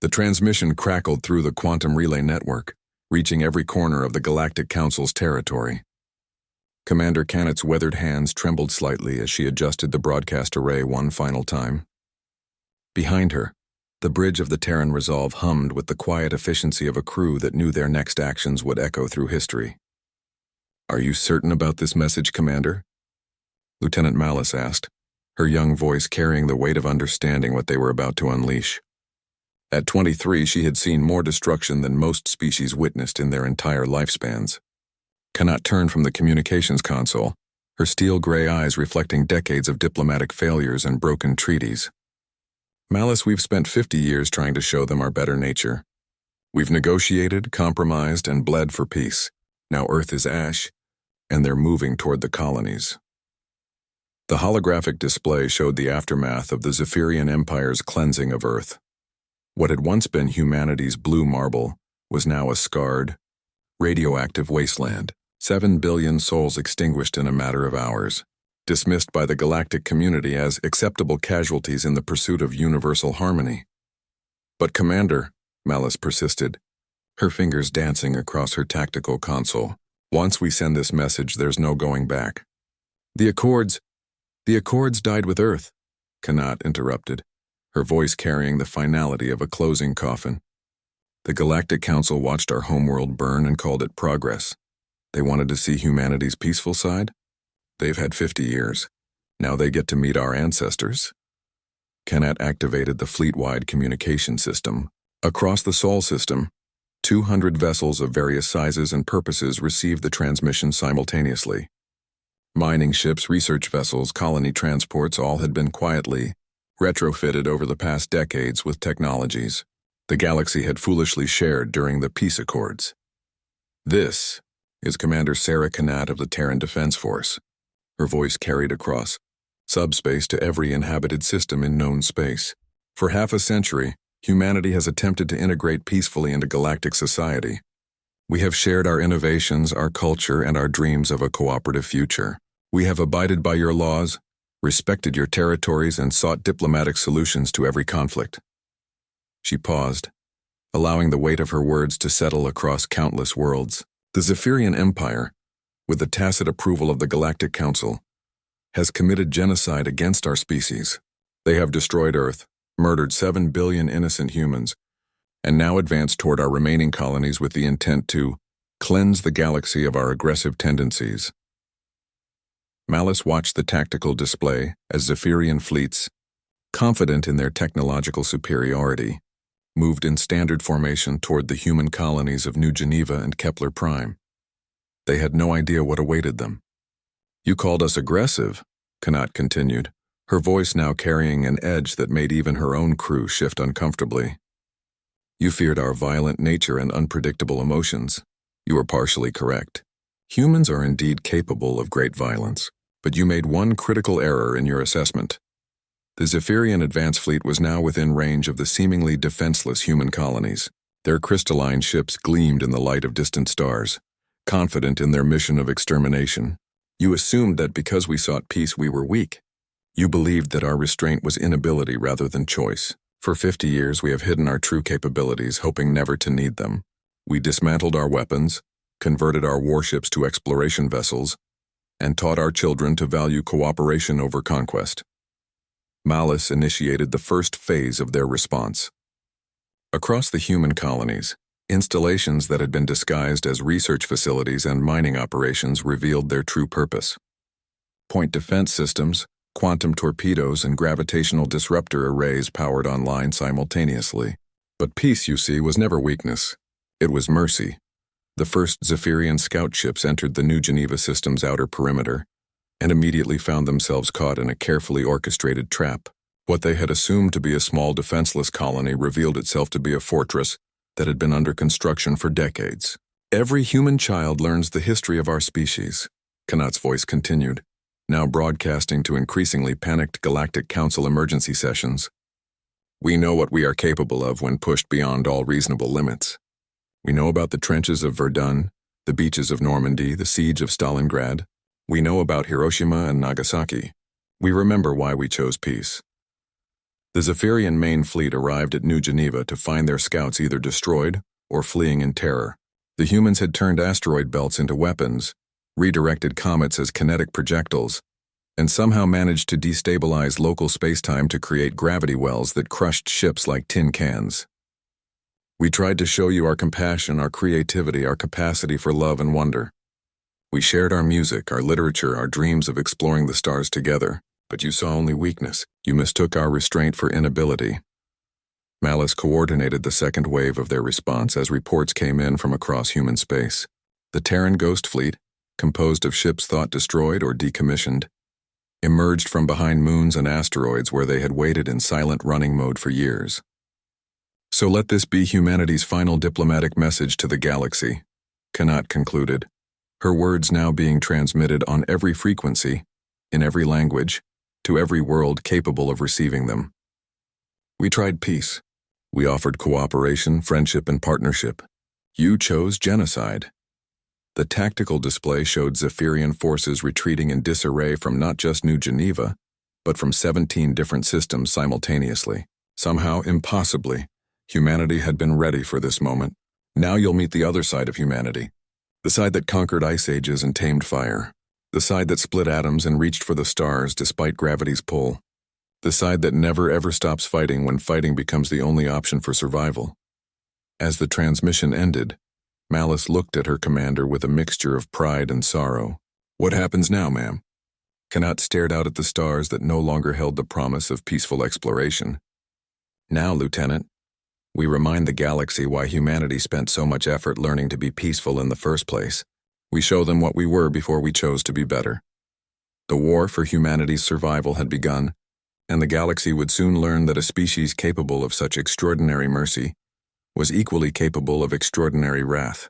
The transmission crackled through the quantum relay network, reaching every corner of the Galactic Council's territory. Commander Cannett's weathered hands trembled slightly as she adjusted the broadcast array one final time. Behind her, the bridge of the Terran Resolve hummed with the quiet efficiency of a crew that knew their next actions would echo through history. "Are you certain about this message, Commander?" Lieutenant Malice asked, her young voice carrying the weight of understanding what they were about to unleash. At 23, she had seen more destruction than most species witnessed in their entire lifespans. Cannot turn from the communications console, her steel-gray eyes reflecting decades of diplomatic failures and broken treaties. "Malice, we've spent 50 years trying to show them our better nature. We've negotiated, compromised, and bled for peace. Now Earth is ash, and they're moving toward the colonies." The holographic display showed the aftermath of the Zephyrian Empire's cleansing of Earth. What had once been humanity's blue marble was now a scarred, radioactive wasteland, 7 billion souls extinguished in a matter of hours, dismissed by the galactic community as acceptable casualties in the pursuit of universal harmony. "But Commander," Malice persisted, her fingers dancing across her tactical console, "once we send this message, there's no going back." The Accords died with Earth," Kanat interrupted, her voice carrying the finality of a closing coffin. "The Galactic Council watched our homeworld burn and called it progress. They wanted to see humanity's peaceful side? They've had 50 years. Now they get to meet our ancestors." Kanat activated the fleet-wide communication system. Across the Sol system, 200 vessels of various sizes and purposes received the transmission simultaneously. Mining ships, research vessels, colony transports all had been quietly retrofitted over the past decades with technologies the galaxy had foolishly shared during the peace accords. "This is Commander Sarah Kanat of the Terran Defense Force." Her voice carried across subspace to every inhabited system in known space. "For half a century, humanity has attempted to integrate peacefully into galactic society. We have shared our innovations, our culture, and our dreams of a cooperative future. We have abided by your laws, respected your territories, and sought diplomatic solutions to every conflict." She paused, allowing the weight of her words to settle across countless worlds. "The Zephyrian Empire, with the tacit approval of the Galactic Council, has committed genocide against our species. They have destroyed Earth, murdered 7 billion innocent humans, and now advance toward our remaining colonies with the intent to cleanse the galaxy of our aggressive tendencies." Malice watched the tactical display as Zephyrian fleets, confident in their technological superiority, moved in standard formation toward the human colonies of New Geneva and Kepler Prime. They had no idea what awaited them. "You called us aggressive," Kanat continued, her voice now carrying an edge that made even her own crew shift uncomfortably. "You feared our violent nature and unpredictable emotions. You were partially correct. Humans are indeed capable of great violence, but you made one critical error in your assessment. The Zephyrian advance fleet was now within range of the seemingly defenseless human colonies. Their crystalline ships gleamed in the light of distant stars, confident in their mission of extermination. You assumed that because we sought peace we were weak. You believed that our restraint was inability rather than choice. For 50 years we have hidden our true capabilities, hoping never to need them. We dismantled our weapons, converted our warships to exploration vessels, and taught our children to value cooperation over conquest." Malice initiated the first phase of their response. Across the human colonies, installations that had been disguised as research facilities and mining operations revealed their true purpose. Point defense systems, quantum torpedoes, and gravitational disruptor arrays powered online simultaneously. But peace, you see, was never weakness. It was mercy. The first Zephyrian scout ships entered the New Geneva system's outer perimeter and immediately found themselves caught in a carefully orchestrated trap. What they had assumed to be a small defenseless colony revealed itself to be a fortress that had been under construction for decades. "Every human child learns the history of our species," Kanat's voice continued, now broadcasting to increasingly panicked Galactic Council emergency sessions. "We know what we are capable of when pushed beyond all reasonable limits. We know about the trenches of Verdun, the beaches of Normandy, the siege of Stalingrad. We know about Hiroshima and Nagasaki. We remember why we chose peace. The Zephyrian main fleet arrived at New Geneva to find their scouts either destroyed or fleeing in terror. The humans had turned asteroid belts into weapons, redirected comets as kinetic projectiles, and somehow managed to destabilize local spacetime to create gravity wells that crushed ships like tin cans. We tried to show you our compassion, our creativity, our capacity for love and wonder. We shared our music, our literature, our dreams of exploring the stars together, but you saw only weakness. You mistook our restraint for inability. Malice coordinated the second wave of their response as reports came in from across human space. The Terran Ghost Fleet, composed of ships thought destroyed or decommissioned, emerged from behind moons and asteroids where they had waited in silent running mode for years. So let this be humanity's final diplomatic message to the galaxy, Kanat concluded, her words now being transmitted on every frequency, in every language, to every world capable of receiving them. We tried peace. We offered cooperation, friendship, and partnership. You chose genocide. The tactical display showed Zephyrian forces retreating in disarray from not just New Geneva, but from 17 different systems simultaneously. Somehow, impossibly, humanity had been ready for this moment. Now you'll meet the other side of humanity. The side that conquered ice ages and tamed fire. The side that split atoms and reached for the stars despite gravity's pull. The side that never ever stops fighting when fighting becomes the only option for survival. As the transmission ended, Malice looked at her commander with a mixture of pride and sorrow. What happens now, ma'am? Kanat stared out at the stars that no longer held the promise of peaceful exploration. Now, Lieutenant, we remind the galaxy why humanity spent so much effort learning to be peaceful in the first place. We show them what we were before we chose to be better. The war for humanity's survival had begun, and the galaxy would soon learn that a species capable of such extraordinary mercy was equally capable of extraordinary wrath.